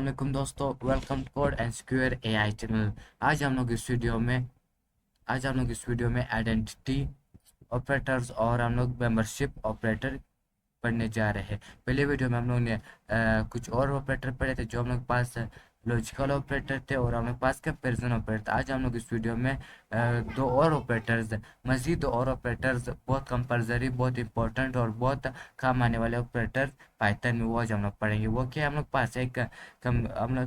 वालेकुम दोस्तों, welcome to code and square AI channel. आज हम लोग इस वीडियो में आइडेंटिटी ऑपरेटर्स और हम लोग मेंबरशिप ऑपरेटर पढ़ने जा रहे हैं। पहले वीडियो में हम लोग ने कुछ और ऑपरेटर पढ़े थे जो हम लोग पास लॉजिकल ऑपरेटर थे और हम लोग पास कंपेरिजन ऑपरेटर। आज हम लोग इस वीडियो में दो और ऑपरेटर्स, मजीद दो और ऑपरेटर्स, बहुत कंपलसरी, बहुत इंपॉर्टेंट और बहुत काम आने वाले ऑपरेटर पाइथन में, वो आज हम लोग पढ़ेंगे। वो क्या, हम लोग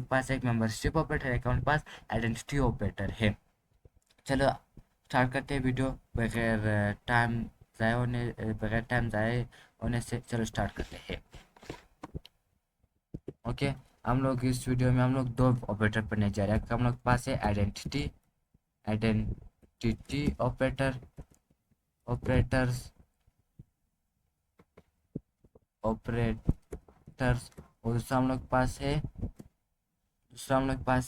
पास एक मेंबरशिप ऑपरेटर है, हमारे पास आइडेंटिटी ऑपरेटर है। चलो स्टार्ट करते हैं वीडियो बगैर टाइम ज़ाया होने से। चलो स्टार्ट करते हैं। ओके, हम लोग इस वीडियो में हम लोग दो ऑपरेटर पढ़ने जा रहे हैं। हम लोग के पास है आइडेंटिटी ऑपरेटर ऑपरेटर्स ऑपरेटर्स और दूसरा हम लोग के पास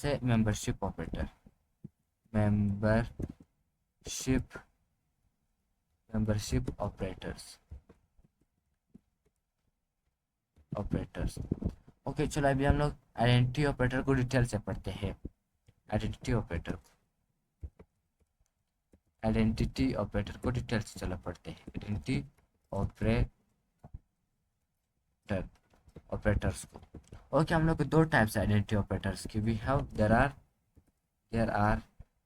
है मेंबरशिप मेंबरशिप ऑपरेटर्स। ओके, चलो अभी हम लोग आइडेंटिटी ऑपरेटर को डिटेल से पढ़ते हैं। आइडेंटिटी ऑपरेटर आइडेंटिटी ऑपरेटर को डिटेल से चलो पढ़ते हैं। आइडेंटिटी ऑपरेटर ऑपरेटर्स को। ओके, हम लोग को दो टाइप्स आइडेंटिटी ऑपरेटर्स की we have there are.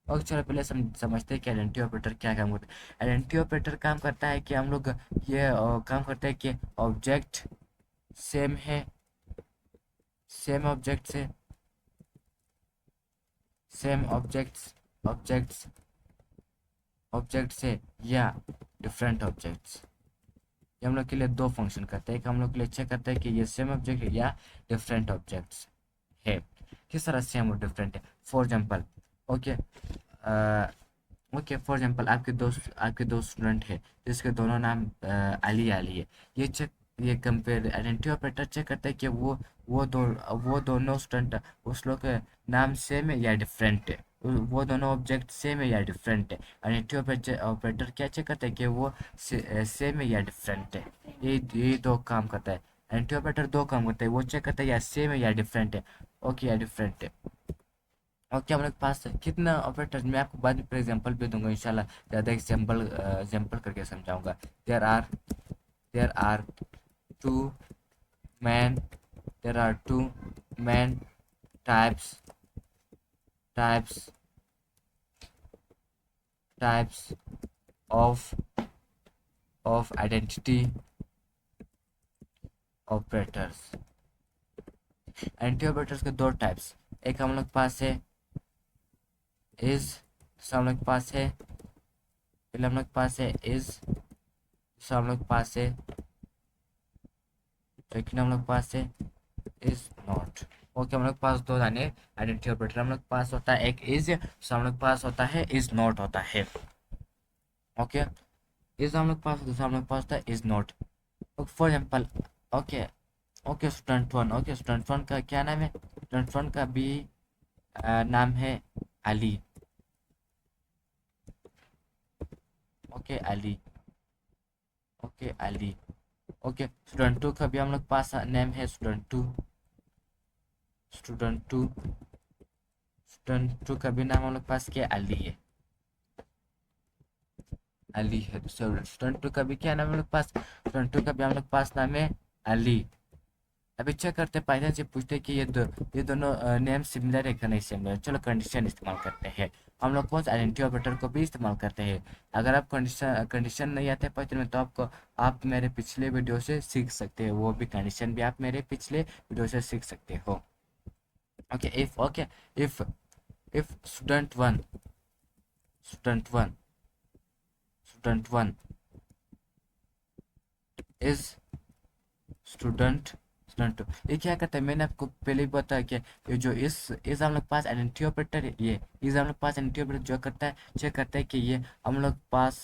Okay, चलो पहले समझते हैं कि आइडेंटिटी ऑपरेटर क्या काम करता है। आइडेंटिटी ऑपरेटर काम करता है कि हम लोग काम करता है कि ऑब्जेक्ट सेम है, सेम ऑब्जेक्ट से सेम ऑब्जेक्ट्स ऑब्जेक्ट से या डिफरेंट ऑब्जेक्ट्स। ये हम लोग के लिए दो फंक्शन करते हैं। एक हम लोग के लिए चेक करते हैं कि ये सेम ऑब्जेक्ट है या डिफरेंट ऑब्जेक्ट्स है। किस तरह सेम और डिफरेंट है? For example, okay for example आपके दो स्टूडेंट है जिसके दोनों नाम अली अली है। ये कंपेयर आइडेंटिटी ऑपरेटर चेक करता है कि वो दो वो दोनों स्टूडेंट उस लोग के नाम सेम है या डिफरेंट है, वो दोनों ऑब्जेक्ट सेम है या डिफरेंट है। आइडेंटिटी ऑपरेटर क्या चेक करता है कि वो सेम है या डिफरेंट है। ये दो काम करता है। आइडेंटिटी ऑपरेटर दो काम करता है, वो चेक करता है या सेम है या डिफरेंट है। ओके, या डिफरेंट है। और क्या हमारे पास कितना ऑपरेटर, मैं आपको बाद में पर एग्जांपल भी दूंगा इंशाल्लाह, ज़्यादा एग्जांपल करके समझाऊंगा। There are there are two main there are two main types types types of identity operators. Identity operators के दो टाइप्स, एक हम लोग पास है इज, दूसरा हम लोग के पास है पहले हम लोग के पास है इज, दूसरा हम लोग के पास है सेकंड हम लोग के पास है इज नॉट। ओके, हम लोग के पास दो दाने आइडेंटिटी ऑपरेटर हम लोग के पास होता है, एक इज, दूसरा हम लोग के पास होता है इज नॉट होता है। ओके, इज हम लोग के पास, दूसरा हम लोग के पास होता है is not. For example, okay okay student one, okay student one का क्या नाम है? स्टूडेंट वन का भी नाम है Ali. Okay Ali, okay Ali. Okay, student two का भी हम लोग पास नेम है student two. Student two student two का भी नाम हम लोग पास क्या अली है, अली है। स्टूडेंट टू का भी क्या नाम है हम लोग पास? स्टूडेंट टू का भी हम लोग पास नाम है अली। अभी चेक करते पाइथन से पूछते कि ये दोनों नेम सिमिलर है कि नहीं सिमिलर। चलो कंडीशन इस्तेमाल करते हैं। हम लोग कौन सा आइडेंटिटी ऑपरेटर को भी इस्तेमाल करते हैं। अगर आप कंडीशन नहीं आते पाइथन में तो आप मेरे पिछले वीडियो से सीख सकते हैं, वो भी कंडीशन भी आप मेरे पिछले वीडियो से सीख सकते हो। Okay if student one student one is student student two, ये क्या करता है? मैंने आपको पहले ही बताया कि ये जो इस हम लोग पास आइडेंटिटी ऑपरेटर है, ये इस हम लोग पास आइडेंटिटी ऑपरेटर जो करता है, चेक करता है कि ये हम लोग पास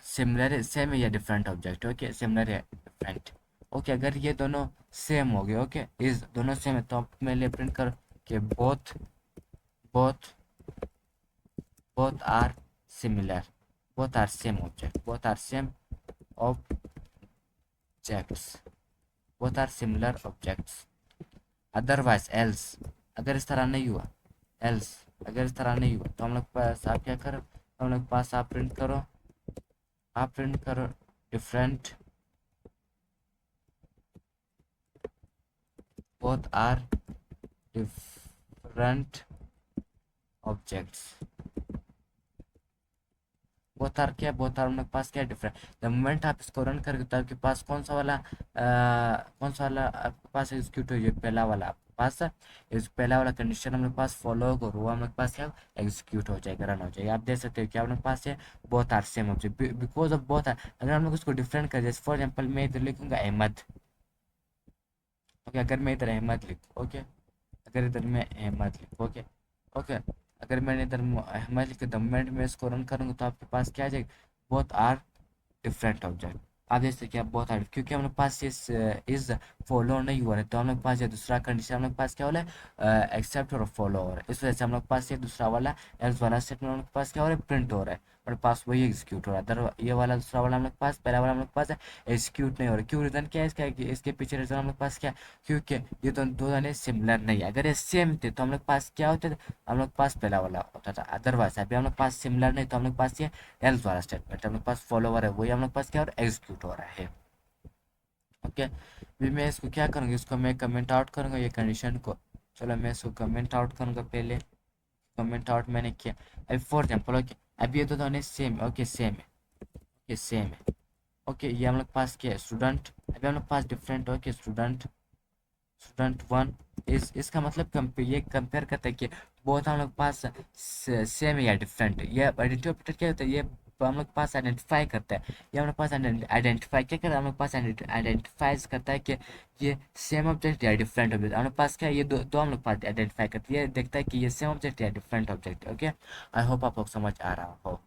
सिमिलर है, सेम है या डिफरेंट ऑब्जेक्ट। ओके, सिमिलर है डिफरेंट। ओके, अगर ये दोनों सेम हो गए, ओके इस दोनों सेम है, तो आप मेरे लिए प्रिंट करो कि both both are similar, both are same object, both are same objects, both are similar objects। Otherwise else, अगर इस तरह नहीं हुआ, एल्स अगर इस तरह नहीं हुआ तो हम लोग पास आप क्या करो, हम लोग पास आप प्रिंट करो different, both are different objects। Both are क्या, बोथ आर अपने पास क्या डिफरेंट। द मोमेंट आप इसको रन करोगे तो आपके पास कौन सा वाला आपके पास एग्जीक्यूट हो जाए, पहला वाला आपके पास इस पहला वाला कंडीशन हम लोग पास फॉलो होगा, वो हम लोग पास क्या एग्जीक्यूट हो जाएगा, रन हो जाएगा। आप देख सकते हो कि हम लोग पास है both are same object, because of both are. अगर हम लोग उसको डिफरेंट कर, जैसे फॉर एग्जाम्पल मैं इधर लिखूंगा अहमद, ओके, अगर मैं इधर अहमद लिखूँ, ओके, अगर इधर मैं अहमद लिखूँ, ओके, ओके, अगर मैंने इधर अहमद लिख द मोमेंट में इसको रन करूँगा तो आपके पास क्या आ जाएगा, बोथ आर डिफरेंट ऑब्जेक्ट। आप जैसे कि आप बहुत आर, क्योंकि हम लोग पास इस फॉलो नहीं हो रहा है तो हम लोग पास ये दूसरा कंडीशन हम लोग पास क्या हो रहा है, एक्सेप्ट और फॉलो हो रहा है, इस वजह से हम लोग पास ये दूसरा वाला एल्स वाला स्टेटमेंट हम लोग पास क्या हो रहा है, प्रिंट हो रहा है और पास वही एग्जीक्यूट हो रहा है। अदर ये वाला दूसरा वाला हम लोग पास, पहला वाला हम लोग पास एग्जीक्यूट नहीं हो रहा है। क्यों, रीज़न क्या है इसका, कि इसके पीछे रीज़न हम लोग पास क्या, क्योंकि ये तो दो जाने सिमिलर नहीं है। अगर ये सेम थे तो हम लोग पास क्या होते थे, हम लोग पास पहला वाला होता था। अदरवाइज अभी हम लोग पास सिमिलर नहीं तो हम लोग पास ये एल्स वाला स्टेटमेंट हम लोग पास फॉलोवर है, वही हम लोग पास क्या और एग्जीक्यूट हो रहा है। ओके, अभी मैं इसको क्या करूँगा, इसको मैं कमेंट आउट करूँगा ये कंडीशन को। चलो मैं इसको कमेंट आउट करूँगा, पहले कमेंट आउट मैंने किया। अभी फॉर एग्जाम्पल, ओके, अभी ये तो दोनों सेम, ओके सेम है, ओके सेम है, ओके, ये हम लोग पास किया स्टूडेंट, अभी हम लोग पास different, okay student, student one is इसका मतलब ये कंपेयर करता है कि बहुत हम लोग पास सेम या डिफरेंट। ये आइडेंटिटी ऑपरेटर क्या होता है, ये हम लोग पास आइडेंटिफाई करता है, ये हम लोग पास आइडेंटिफाई क्या करता है, हम लोग पास आइडेंटिफाइज करता है कि ये सेम ऑब्जेक्ट या डिफरेंट ऑब्जेक्ट। हम लोग पास क्या है, ये दो हम लोग पास आइडेंटिफाई करते हैं, ये देखता है कि ये सेम ऑब्जेक्ट या different object. Okay, I hope आप लोग समझ आ रहा हो।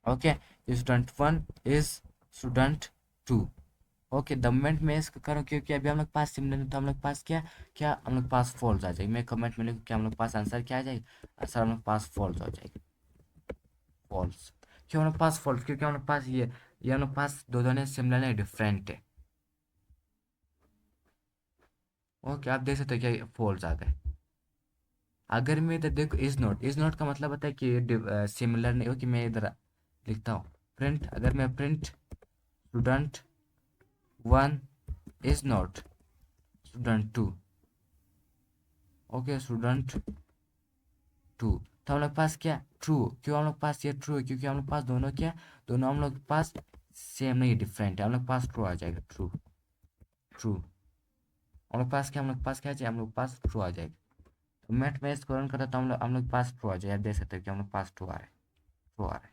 Okay, student one is student two. Okay, the moment मैं इसको करूँ, क्योंकि अभी हम लोग पास सिमिलर तो हम लोग पास क्या क्या हम लोग पास फॉल्स आ जाएगी। मैं कमेंट में लिखूँ क्या, हम लोग पास आंसर क्या आ जाएगी, आंसर हम लोग पास फॉल्स हो जाएगी, फॉल्स। क्यों हम लोग पास फॉल्स, क्योंकि हम लोग पास ये हम लोग पास दो दोनों सिमिलर है, डिफरेंट है। ओके, आप देख सकते हो क्या फॉल्स आ गए। अगर मैं इधर देखो इज नॉट का मतलब होता है कि सिमिलर नहीं हो, कि मैं इधर लिखता हूँ प्रिंट, अगर मैं print student one is not student two, okay student two, तो हम लोग पास क्या ट्रू, क्यों हम लोग पास ये ट्रू है, क्योंकि हम लोग पास दोनों क्या, दोनों हम लोग पास सेम नहीं डिफरेंट है, हम लोग पास ट्रू आ जाएगा, ट्रू, ट्रू, हम लोग पास क्या, हम लोग पास क्या चाहिए, हम लोग पास ट्रू आ जाएगा। तो मैथ में इसको रन करता तो हम लोग पास ट्रू आ जाएगा, देख सकते हो कि हम लोग पास ट्रू आ रहे हैं, ट्रू आ रहे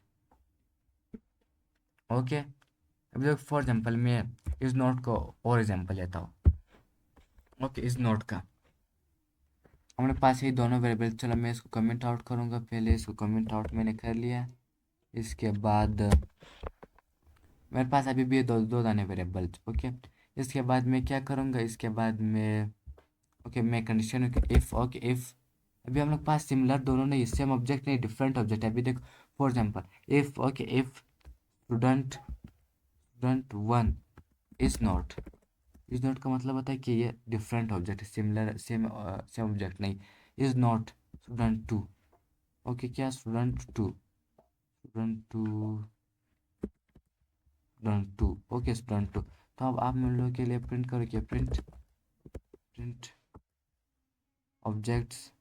हैं। ओके, अभी देखो फॉर एग्जाम्पल मैं इज नॉट को और एग्जाम्पल लेता हूँ। ओके, इज नॉट का हमारे पास ये दोनों वेरिएबल, चलो मैं इसको कमेंट आउट करूँगा, पहले इसको कमेंट आउट मैंने कर लिया, इसके बाद मेरे पास अभी भी दो दो दाने वेरिएबल, ओके, इसके बाद मैं क्या करूँगा, इसके बाद मैं ओके मैं कंडीशन इफ़, ओके इफ़ अभी हम लोग पास सिमिलर दोनों नहीं, सेम ऑब्जेक्ट नहीं डिफरेंट ऑब्जेक्ट है। अभी देखो for example if, okay if student one is not का मतलब होता है कि ये डिफरेंट ऑब्जेक्ट है, सिमिलर सेम सेम ऑब्जेक्ट नहीं। Is not student two, okay क्या student two student two, okay student two. तो अब आप हम लोग के लिए प्रिंट करो क्या, print objects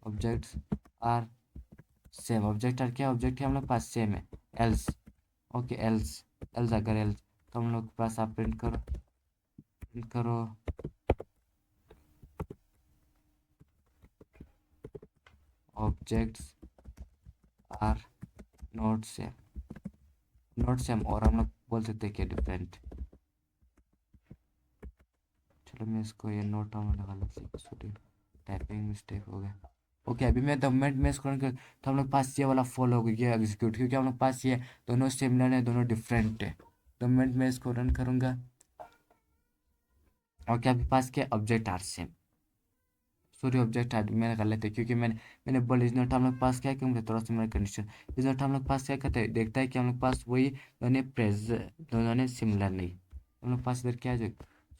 objects are same, object are क्या, ऑब्जेक्ट है हम लोग पास सेम है, एल्स, ओके एल्स, अगर एल्स तो हम लोग के पास आप प्रिंट करो ऑब्जेक्ट्स आर नॉट सेम और हम लोग बोल सकते हैं कि डिफरेंट। चलो मैं इसको ये नोट ऑन गलत से सॉरी टाइपिंग मिस्टेक हो गया। ओके, अभी मैं द मोमेंट में इसको तो हम लोग पास ये वाला फॉलो हो गया एग्जीक्यूट, क्योंकि हम लोग पास ये दोनों सिमिलर है, दोनों डिफरेंट है। द मोमेंट में इसको रन करूँगा और क्या आपके पास क्या object are same, sorry object are मैंने गलत है, क्योंकि मैंने बोला इज नॉट हम लोग पास क्या करेंगे, थोड़ा सा मेरा कंडीशन इज नॉट हम लोग पास क्या करते हैं, देखता है कि हम लोग पास वही दोनों सिमिलर नहीं, हम लोग पास इधर क्या आ जाएगा,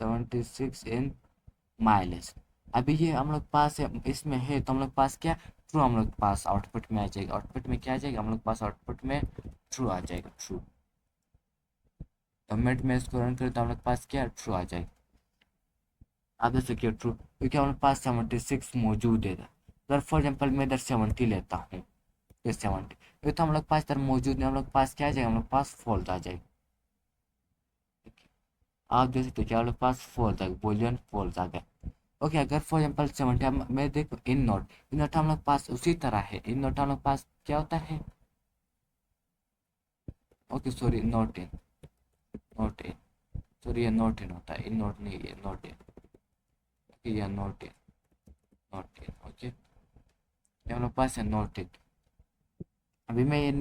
76 इन माइल्स। अभी ये हम लोग पास है, इसमें है तो हम लोग पास क्या, ट्रू हम लोग पास आउटपुट में आ जाएगा। आउटपुट में क्या आ जाएगा, हम लोग पास आउटपुट में ट्रू आ जाएगा, ट्रू। तो मिनट में इसको रन करें तो हम लोग पास क्या, ट्रू आ जाएगा। आप देख सकते हो ट्रू, क्योंकि हमारे पास 76 मौजूद है। अगर फॉर एग्जाम्पल मैं इधर 70 लेता हूँ, ये 70, ये तो हम लोग पास इधर मौजूद नहीं, हम लोग पास क्या आ जाएगा, हम लोग पास फॉल्स आ जाएगा। आप देख सकते हो क्या, हम लोग पास फॉल्स आ गया, बोलियन फॉल्स आ गया। ओके, अगर फॉर एग्जाम्पल 70 मैं देखो इन नोट, इन नोट हम लोग पास उसी तरह है, इन नोट हम लोग पास क्या होता है, ओके सॉरी नोट इन, नोट इन, सॉरी ये नोट इन होता है, इन नोट नहीं, ये नोट इन, ओके ये नोट इन, नोट इन, ओके ये हम लोग पास है नोट इन। अभी मैं ये इन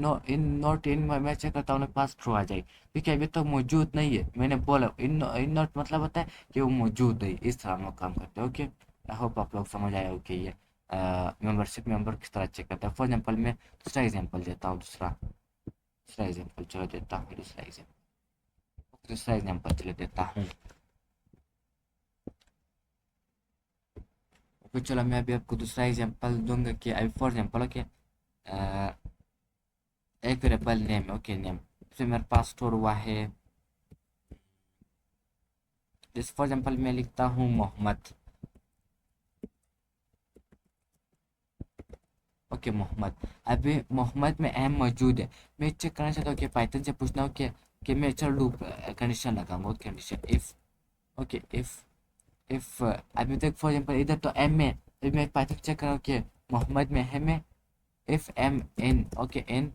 नोट इन में मैं चेक करता हूँ, मेरे पास ट्रू आ जाएगी, क्योंकि अभी तक मौजूद नहीं है। मैंने बोला इन नोट मतलब होता है कि वो मौजूद नहीं, इस तरह हम लोग काम करते हैं। ओके, आई होप आप लोग समझ आए हो कि ये मेंबरशिप मेंबर किस तरह चेक करता है। फॉर एग्जाम्पल मैं दूसरा एग्जाम्पल देता हूँ, दूसरा दूसरा एग्जाम्पल चलो देता हूँ, दूसरा एग्जाम्पल चलो देता हूँ। ओके चलो मैं अभी आपको दूसरा एग्जाम्पल दूंगा कि अभी फॉर एग्जाम्पल ओके, एक वेरिएबल नेम, ओके नेम, फिर मेरे पास स्टोर हुआ है, जैसे फॉर एग्जाम्पल मैं लिखता हूँ मोहम्मद, ओके मोहम्मद। अभी मोहम्मद में एम मौजूद है, मैं चेक करना चाहता हूँ कि पाइथन से पूछना हो कि मैं चल लूप कंडीशन लगाऊंगा, कंडीशन इफ, ओके इफ अभी तक फॉर एग्जाम्पल इधर तो एम में, अभी मैं पाइथन चेक कर रहा हूँ कि मोहम्मद में है में, if M in, okay in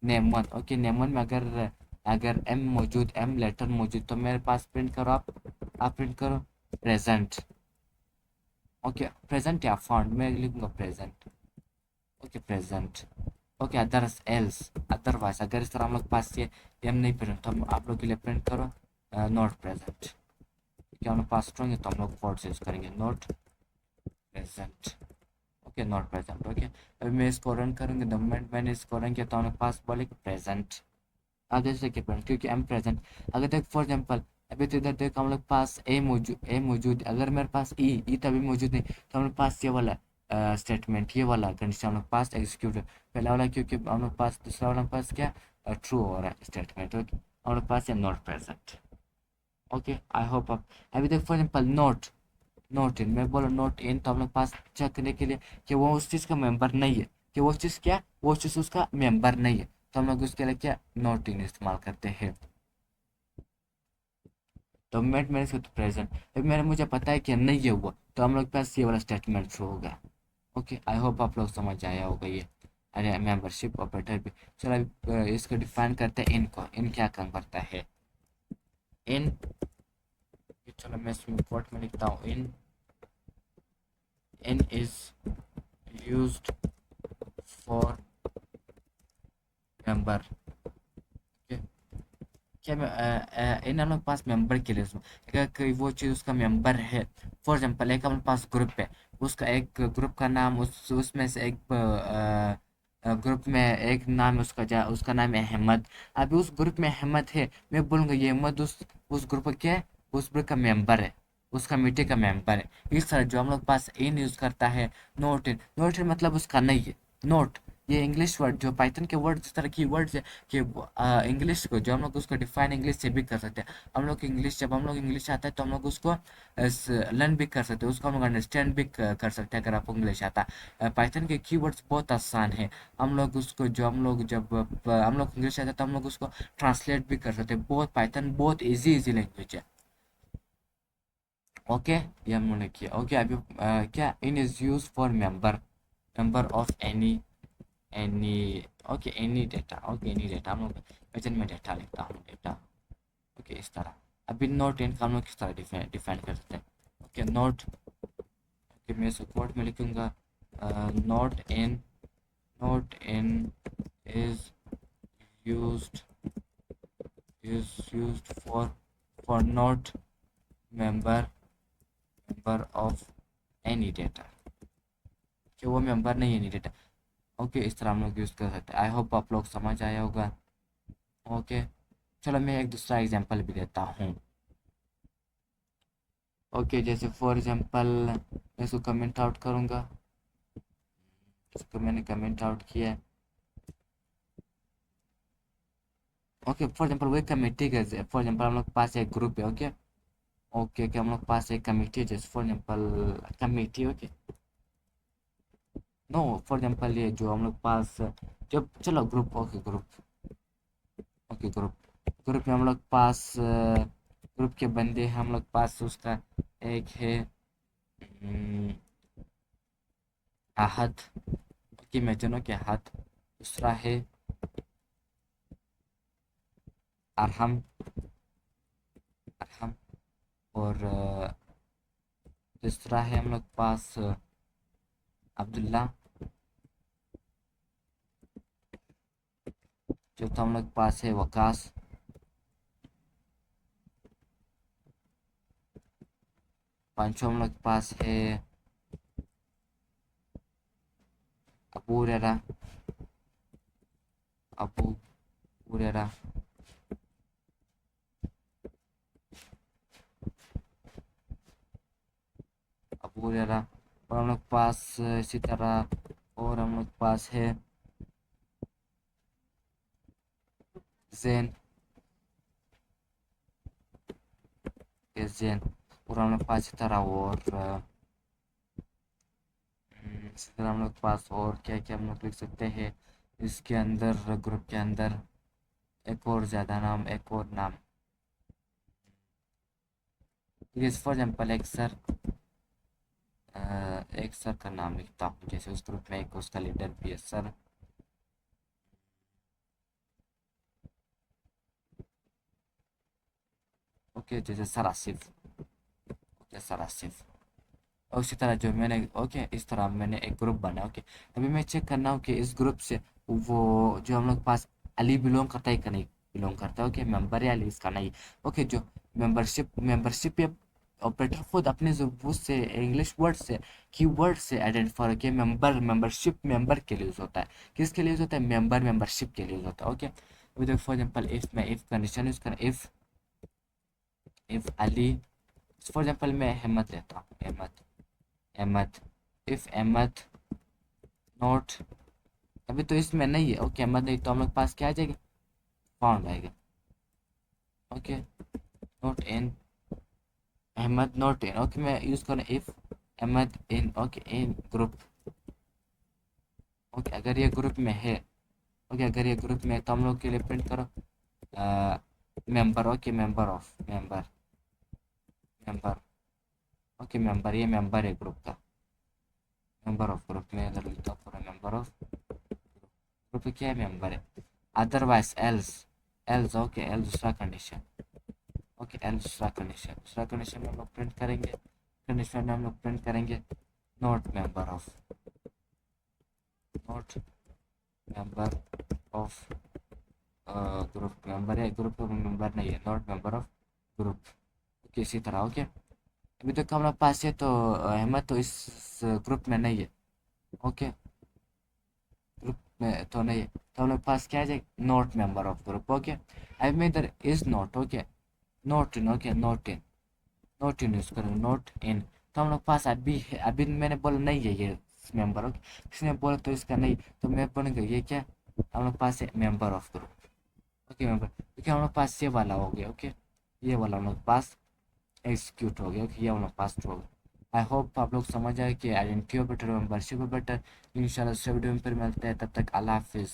name one, okay name one में अगर अगर एम मौजूद, एम लेटर मौजूद, तो मेरे पास प्रिंट करो, आप प्रिंट करो प्रेजेंट, ओके प्रेजेंट या फाउंड, मैं लिखूंगा present, okay present, okay others else, otherwise अगर इस तरह हम लोग पास ये एम नहीं प्रिंट, तो हम आप लोग के लिए प्रिंट करो नॉट प्रेजेंट, क्योंकि हम लोग पास स्ट्रॉन्ग है तो हम लोग कोड से यूज करेंगे not present, okay not present. Okay अभी मैं इसको रन करूँगी, द मोमेंट मैंने इसको रन किया तो हमारे पास बोले प्रेजेंट, आप देख सकते हैं क्योंकि एम प्रेजेंट। अगर देख फॉर एग्जाम्पल अभी तो इधर देख हम लोग पास ए मौजूद, अगर मेरे पास ई तभी मौजूद नहीं, तो हम लोग पास ये वाला स्टेटमेंट, ये वाला कंडीशन हम लोग पास एग्जीक्यूट, पहला वाला क्योंकि हम लोग पास, दूसरा वाला पास क्या ट्रू हो रहा है स्टेटमेंट, ओके हम लोग पास है not present. Okay I hope आप, अभी देख फॉर एग्जाम्पल नोट, नोट इन, मैं बोला नोट इन, तो हम लोग पास चेक करने के लिए कि वो उस चीज़ का मेंबर नहीं है, कि वो चीज़ क्या, वो चीज़ उसका मेंबर नहीं है, तो हम लोग उसके लिए क्या नोट इन इस्तेमाल करते हैं। तो मेट मैंने इसको प्रेजेंट, अभी मैंने मुझे पता है कि नहीं है हुआ, तो हम लोग के पास ये वाला स्टेटमेंट थ्रू होगा। ओके आई होप आप लोग समझ आया होगा ये, अरे मेंबरशिप ऑपरेटर भी। चलो अभी इसको डिफाइन करते हैं, इनको इन क्या काम करता है, इन, चलो मैं इसमें कोट में लिखता हूँ, इन इज यूज्ड फॉर मेंबर, क्या इन हम लोग पास मेंबर के लिए अगर कोई वो चीज़ उसका मेंबर है, फॉर एग्जांपल एक हमारे पास ग्रुप है, उसका एक ग्रुप का नाम उसमें से एक ग्रुप में एक नाम है उसका, उसका नाम है अहमद। अभी उस ग्रुप में अहमद है, मैं बोलूँगा ये अहमद उस ग्रुप का क्या है, उस ग्रुप का मेंबर है, उसका मीटे का मेंबर है। इस तरह जो हम लोग पास इन यूज़ करता है, नोट इन, नोट इन मतलब उसका नहीं है, नोट ये इंग्लिश वर्ड, जो पाइथन के वर्ड जिस तरह की वर्ड्स है कि इंग्लिश को जो हम लोग उसको डिफाइन इंग्लिश से भी कर सकते हैं। हम लोग इंग्लिश, जब हम लोग इंग्लिश आता है तो हम लोग उसको लर्न भी कर सकते हैं, उसको हम लोग अंडरस्टैंड भी कर सकते हैं अगर आपको इंग्लिश आता है। पाइथन के कीवर्ड्स बहुत आसान है, हम लोग उसको जो हम लोग जब हम लोग इंग्लिश आता है तो हम लोग उसको ट्रांसलेट भी कर सकते हैं, बहुत पाइथन बहुत ईजी लैंग्वेज है। ओके ये हमने किया। ओके अभी क्या in is use for member, member of any, okay any data, okay any data हम लोग प्रेजेंट में डेटा लिखता हूँ, डेटा, ओके इस तरह। अभी नोट इन का हम लोग किस तरह डिफाइन कर सकते हैं, ओके नोट, ओके मैं इसको कोड में लिखूंगा, note in, note in is used, used for note member, member of any data, कि वो मेंबर नहीं है एनी डेटा। ओके इस तरह हम लोग यूज़ कर सकते हैं। आई होप आप लोग समझ आया होगा। ओके चलो मैं एक दूसरा एग्जांपल भी देता हूँ। ओके, जैसे फॉर एग्जांपल मैं इसको कमेंट आउट करूँगा, इसको मैंने कमेंट आउट किया है। ओके, फॉर एग्जांपल वही कमेटी का, फॉर एग्जांपल हम लोग के पास एक ग्रुप है। ओके ओके ओके, हम लोग के पास एक कमेटी है, जैसे for example committee. Okay, no, for example ये जो हम लोग पास, जब चलो group, okay group, okay group, group में हम लोग पास ग्रुप के बंदे हैं हम लोग पास, उसका एक है आहत, ओके मैं जनों के आहत, दूसरा है अरहम, अरहम, और तीसरा है हम लोग पास अब्दुल्ला, चौथा हम लोग पास है वकास, पांचवा हम लोग पास है अबू हुरैरा, अबू हुरैरा, अबू हुरैरा, और हम लोग पास इसी तरह, और हम लोग पास है जैन, ये जैन, और हम लोग पास इसी तरह, और इसी तरह हम लोग पास और क्या क्या हम लोग लिख सकते हैं इसके अंदर, ग्रुप के अंदर एक और ज़्यादा नाम, एक और नाम, जैसे फॉर एग्जाम्पल एक सर का नाम लिखता हूँ, जैसे उस ग्रुप में एक उसका लीडर भी है सर। ओके, जैसे sir Asif, okay sir Asif, और इसी तरह जो मैंने, ओके इस तरह मैंने एक ग्रुप बनाया। ओके, अभी मैं चेक करना हूँ कि इस ग्रुप से वो जो हम लोग के पास अली बिलोंग करता है कि नहीं बिलोंग करता है। ओके, मेंबर है अली, इसका नहीं। ओके, जो मेंबरशिप या ऑपरेटर खुद अपने ज़ुबान से, इंग्लिश वर्ड से, कीवर्ड से आइडेंटिफाई किया, मेंबरशिप मेंबर के लिए यूज़ होता है। किसके लिए यूज़ होता है? मेंबरशिप के लिए यूज़ होता है। ओके, अभी देखो फॉर एग्जाम्पल इफ़ मैं इफ़ कंडीशन यूज़ करें, इफ़ अली, फॉर एग्जाम्पल मैं अहमद लेता हूँ, अहमद, इफ अहमद नॉट, अभी तो इसमें नहीं है। ओके, अहमद नहीं तो हम लोग के पास क्या आ जाएगा? फाउंड आएगा। Okay, not in, Ahmed not in. Okay, मैं यूज करूँ if Ahmed in, okay in group. Okay, अगर ये ग्रुप में है, ओके अगर ये ग्रुप में है तो हम लोग के लिए प्रिंट करो member. Okay, member, okay member, ये मेंबर है ग्रुप का, मेंबर ऑफ ग्रुप में अगर लिखता हूँ पूरा मेंबर ऑफ ग्रुप, क्या है? मेंबर है। अदरवाइज एल्स, ओके एल्स दूसरा कंडीशन, ओके एल्स दूसरा कंडीशन में हम लोग प्रिंट करेंगे, कंडीशन में हम लोग प्रिंट करेंगे not member of, not member of group, member है ग्रुप का मेंबर नहीं है, not member of group. Okay, इसी तरह। ओके, अभी तक हमारे पास है तो अहमद तो इस ग्रुप में नहीं है। ओके, ग्रुप में तो नहीं है, तो हम लोग पास क्या आ जाएगा? Not member of group. Okay, अब मैं इधर is not, okay not in, okay not in use करो, नॉट इन, तो हम लोग पास अभी है, अभी मैंने बोला नहीं है ये मेंबर। ओके, किसी ने बोला तो इसका नहीं, तो मैं बोलूँगा ये क्या, हम लोग पास है member of group. Okay member, क्योंकि हम लोग पास ये वाला हो गया। ओके, ये वाला हम लोग पास एग्जीक्यूट हो गया। ओके, ये हम लोग पास हो गया। आई होप आप लोग समझ आए कि आइडेंटिटी ऑपरेटर, मेंबरशिप ऑपरेटर। इंशाल्लाह दूसरे वीडियो में फिर मिलते हैं, तब तक अल्लाह हाफिज़।